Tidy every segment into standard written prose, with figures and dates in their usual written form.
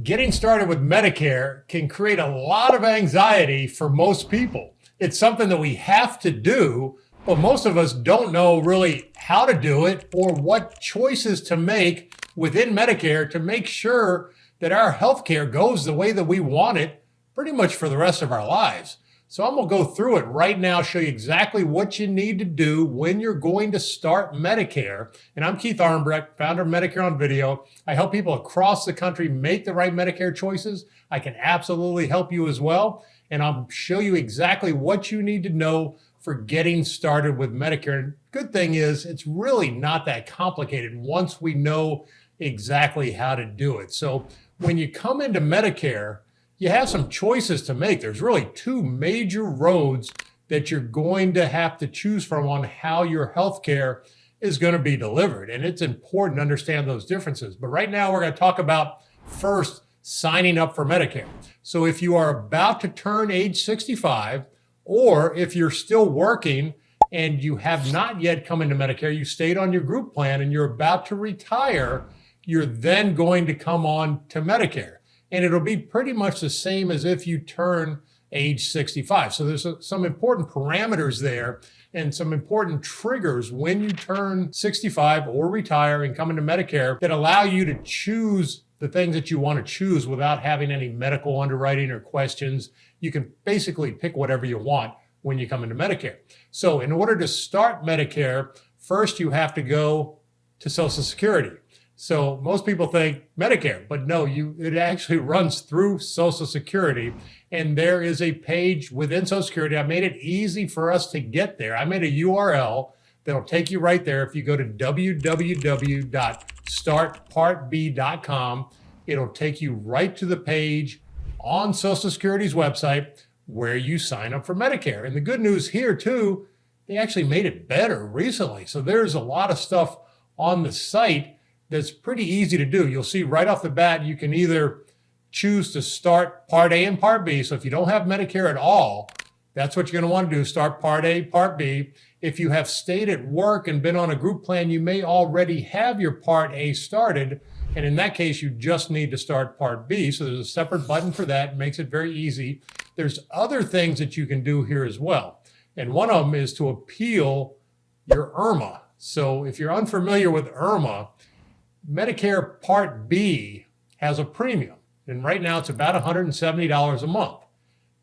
Getting started with Medicare can create a lot of anxiety for most people. It's something that we have to do, but most of us don't know really how to do it or what choices to make within Medicare to make sure that our healthcare goes the way that we want it pretty much for the rest of our lives. So I'm going to go through it right now, show you exactly what you need to do when you're going to start Medicare. And I'm Keith Armbrecht, founder of Medicare on Video. I help people across the country make the right Medicare choices. I can absolutely help you as well. And I'll show you exactly what you need to know for getting started with Medicare. And good thing is, it's really not that complicated once we know exactly how to do it. So when you come into Medicare, you have some choices to make. There's really two major roads that you're going to have to choose from on how your health care is going to be delivered. And it's important to understand those differences. But right now, we're going to talk about first signing up for Medicare. So if you are about to turn age 65, or if you're still working and you have not yet come into Medicare, you stayed on your group plan and you're about to retire, you're then going to come on to Medicare. And it'll be pretty much the same as if you turn age 65. So there's some important parameters there and some important triggers when you turn 65 or retire and come into Medicare that allow you to choose the things that you want to choose without having any medical underwriting or questions. You can basically pick whatever you want when you come into Medicare. So in order to start Medicare, first you have to go to Social Security. So most people think Medicare, but no, it actually runs through Social Security. And there is a page within Social Security. I made it easy for us to get there. I made a URL that'll take you right there. If you go to www.startpartb.com, it'll take you right to the page on Social Security's website where you sign up for Medicare. And the good news here too, they actually made it better recently. So there's a lot of stuff on the site that's pretty easy to do. You'll see right off the bat, you can either choose to start Part A and Part B. So if you don't have Medicare at all, that's what you're going to want to do, start Part A, Part B. If you have stayed at work and been on a group plan, you may already have your Part A started. And in that case, you just need to start Part B. So there's a separate button for that. It makes it very easy. There's other things that you can do here as well. And one of them is to appeal your IRMAA. So if you're unfamiliar with IRMAA, Medicare Part B has a premium, and right now it's about $170 a month,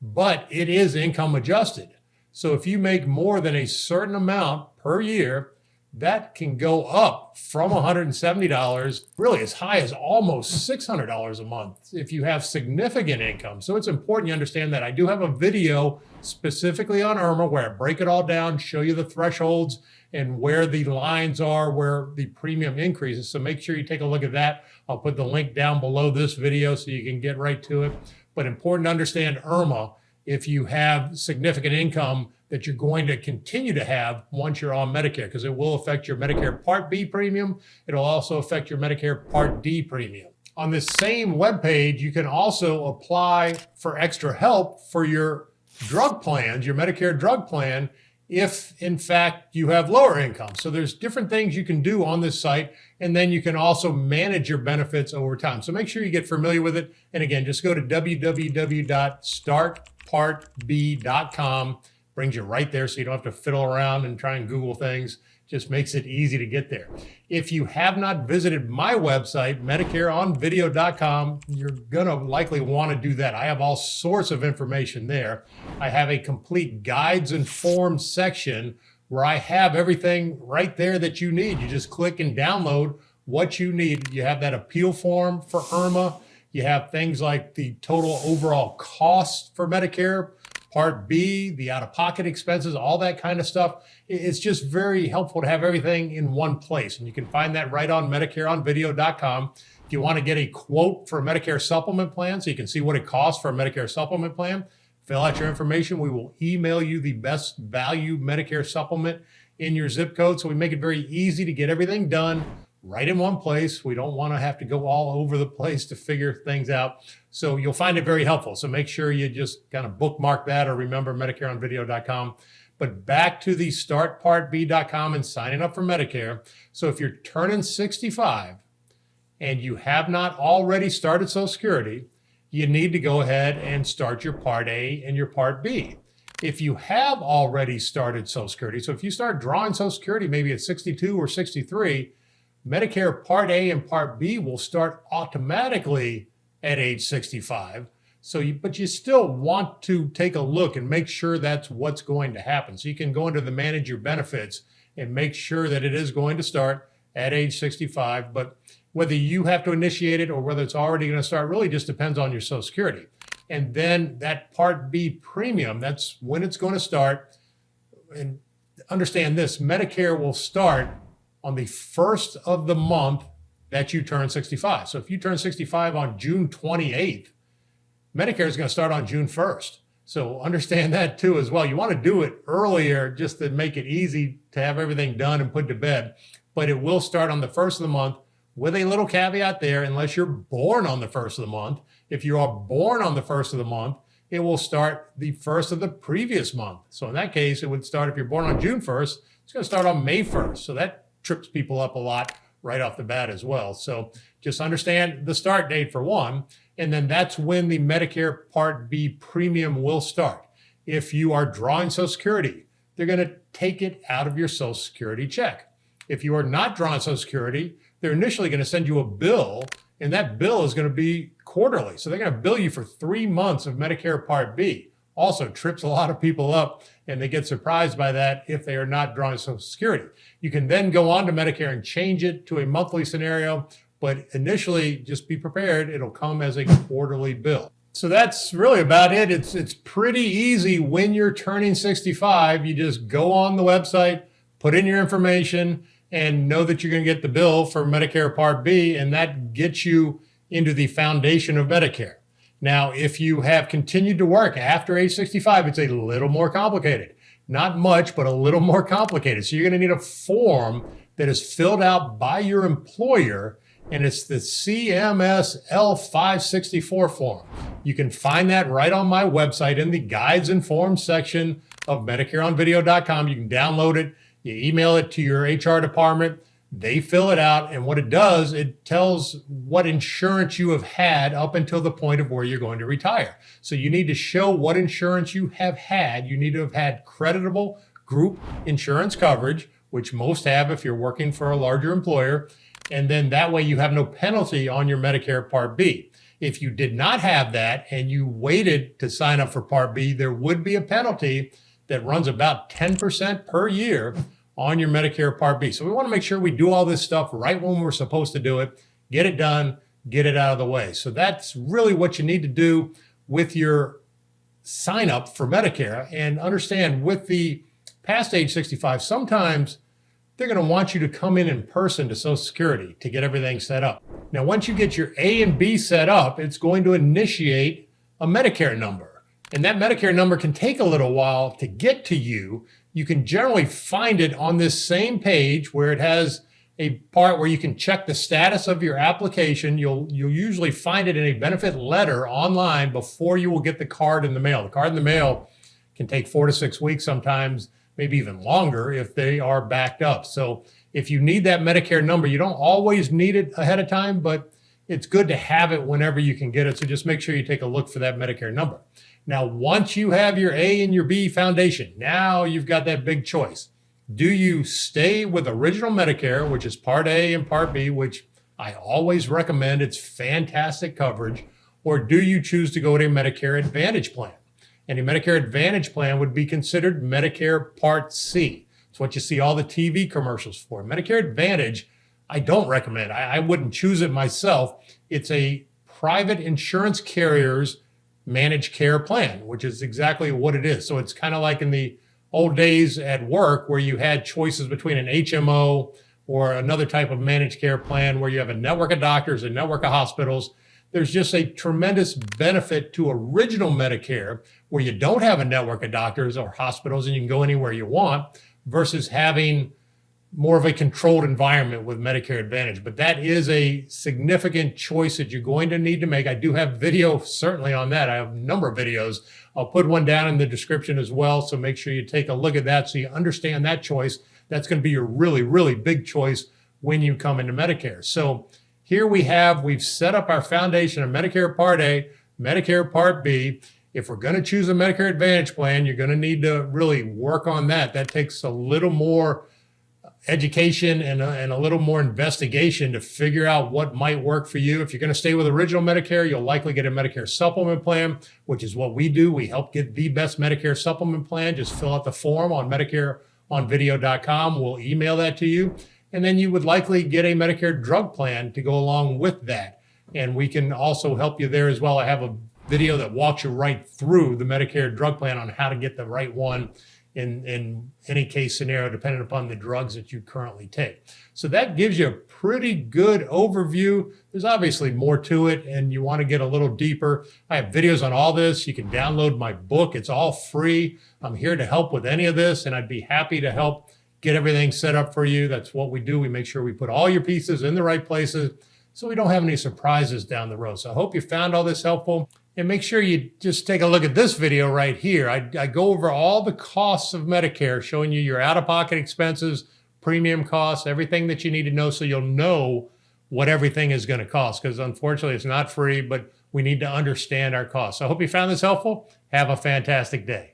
but it is income adjusted. So if you make more than a certain amount per year, that can go up from $170 really as high as almost $600 a month if you have significant income. So it's important you understand that. I do have a video specifically on IRMAA where I break it all down, show you the thresholds and where the lines are, where the premium increases. So make sure you take a look at that. I'll put the link down below this video so you can get right to it. But important to understand IRMAA if you have significant income that you're going to continue to have once you're on Medicare, because it will affect your Medicare Part B premium. It'll also affect your Medicare Part D premium. On this same webpage, you can also apply for extra help for your drug plans, your Medicare drug plan, if in fact you have lower income. So there's different things you can do on this site, and then you can also manage your benefits over time. So make sure you get familiar with it. And again, just go to www.startpartb.com. Brings you right there so you don't have to fiddle around and try and Google things. Just makes it easy to get there. If you have not visited my website, MedicareOnVideo.com, you're going to likely want to do that. I have all sorts of information there. I have a complete guides and forms section where I have everything right there that you need. You just click and download what you need. You have that appeal form for IRMAA. You have things like the total overall cost for Medicare, Part B, the out-of-pocket expenses, all that kind of stuff. It's just very helpful to have everything in one place. And you can find that right on MedicareOnVideo.com. If you want to get a quote for a Medicare Supplement Plan so you can see what it costs for a Medicare Supplement Plan, fill out your information. We will email you the best value Medicare supplement in your zip code. So we make it very easy to get everything done right in one place. We don't want to have to go all over the place to figure things out. So you'll find it very helpful. So make sure you just kind of bookmark that or remember MedicareOnVideo.com. But back to the startpartb.com and signing up for Medicare. So if you're turning 65 and you have not already started Social Security, you need to go ahead and start your Part A and your Part B. If you have already started Social Security, so if you start drawing Social Security maybe at 62 or 63, Medicare Part A and Part B will start automatically at age 65. But you still want to take a look and make sure that's what's going to happen. So you can go into the manage your benefits and make sure that it is going to start at age 65. But whether you have to initiate it or whether it's already going to start really just depends on your Social Security. And then that Part B premium, that's when it's going to start. And understand this, Medicare will start on the first of the month that you turn 65. So if you turn 65 on June 28th, Medicare is going to start on June 1st. So understand that too as well. You want to do it earlier just to make it easy to have everything done and put to bed. But it will start on the first of the month with a little caveat there, unless you're born on the first of the month. If you are born on the first of the month, it will start the first of the previous month. So in that case, it would start, if you're born on June 1st, it's going to start on May 1st. So that trips people up a lot right off the bat as well. So just understand the start date for one, and then that's when the Medicare Part B premium will start. If you are drawing Social Security, they're going to take it out of your Social Security check. If you are not drawing Social Security, they're initially going to send you a bill, and that bill is going to be quarterly. So they're going to bill you for 3 months of Medicare Part B. Also trips a lot of people up, and they get surprised by that if they are not drawing Social Security. You can then go on to Medicare and change it to a monthly scenario, but initially just be prepared. It'll come as a quarterly bill. So that's really about it. It's pretty easy when you're turning 65. You just go on the website, put in your information, and know that you're going to get the bill for Medicare Part B, and that gets you into the foundation of Medicare. Now, if you have continued to work after age 65, it's a little more complicated. Not much, but a little more complicated. So you're going to need a form that is filled out by your employer, and it's the CMS L564 form. You can find that right on my website in the guides and forms section of MedicareOnVideo.com. You can download it. You email it to your HR department. They fill it out, and what it does, it tells what insurance you have had up until the point of where you're going to retire. So you need to show what insurance you have had. You need to have had creditable group insurance coverage, which most have if you're working for a larger employer, and then that way you have no penalty on your Medicare Part B. If you did not have that and you waited to sign up for Part B, there would be a penalty that runs about 10% per year on your Medicare Part B. So we want to make sure we do all this stuff right when we're supposed to do it, get it done, get it out of the way. So that's really what you need to do with your sign up for Medicare. And understand, with the past age 65, sometimes they're going to want you to come in person to Social Security to get everything set up. Now, once you get your A and B set up, it's going to initiate a Medicare number. And that Medicare number can take a little while to get to you. You can generally find it on this same page where it has a part where you can check the status of your application. You'll usually find it in a benefit letter online before you will get the card in the mail. The card in the mail can take 4 to 6 weeks sometimes, maybe even longer if they are backed up. So if you need that Medicare number, you don't always need it ahead of time, but it's good to have it whenever you can get it. So just make sure you take a look for that Medicare number. Now, once you have your A and your B foundation, now you've got that big choice. Do you stay with original Medicare, which is Part A and Part B, which I always recommend, it's fantastic coverage, or do you choose to go to a Medicare Advantage plan? And a Medicare Advantage plan would be considered Medicare Part C. It's what you see all the TV commercials for. Medicare Advantage, I don't recommend. I wouldn't choose it myself. It's a private insurance carrier's managed care plan, which is exactly what it is. So it's kind of like in the old days at work where you had choices between an HMO or another type of managed care plan where you have a network of doctors, a network of hospitals. There's just a tremendous benefit to original Medicare where you don't have a network of doctors or hospitals and you can go anywhere you want, versus having more of a controlled environment with Medicare Advantage. But that is a significant choice that you're going to need to make. I do have video certainly on that. I have a number of videos. I'll put one down in the description as well. So make sure you take a look at that so you understand that choice. That's going to be your really, really big choice when you come into Medicare. So Here we've set up our foundation of Medicare Part A, Medicare Part B. If we're going to choose a Medicare Advantage plan, you're going to need to really work on that. That takes a little more education and a little more investigation to figure out what might work for you. If you're going to stay with original Medicare, you'll likely get a Medicare Supplement Plan, which is what we do. We help get the best Medicare Supplement Plan. Just fill out the form on MedicareOnVideo.com. We'll email that to you. And then you would likely get a Medicare drug plan to go along with that. And we can also help you there as well. I have a video that walks you right through the Medicare drug plan on how to get the right one in any case scenario, depending upon the drugs that you currently take. So that gives you a pretty good overview. There's obviously more to it, and you want to get a little deeper. I have videos on all this. You can download my book. It's all free. I'm here to help with any of this, and I'd be happy to help get everything set up for you. That's what we do. We make sure we put all your pieces in the right places so we don't have any surprises down the road. So I hope you found all this helpful. And make sure you just take a look at this video right here. I go over all the costs of Medicare, showing you your out-of-pocket expenses, premium costs, everything that you need to know so you'll know what everything is going to cost. Because unfortunately, it's not free, but we need to understand our costs. So I hope you found this helpful. Have a fantastic day.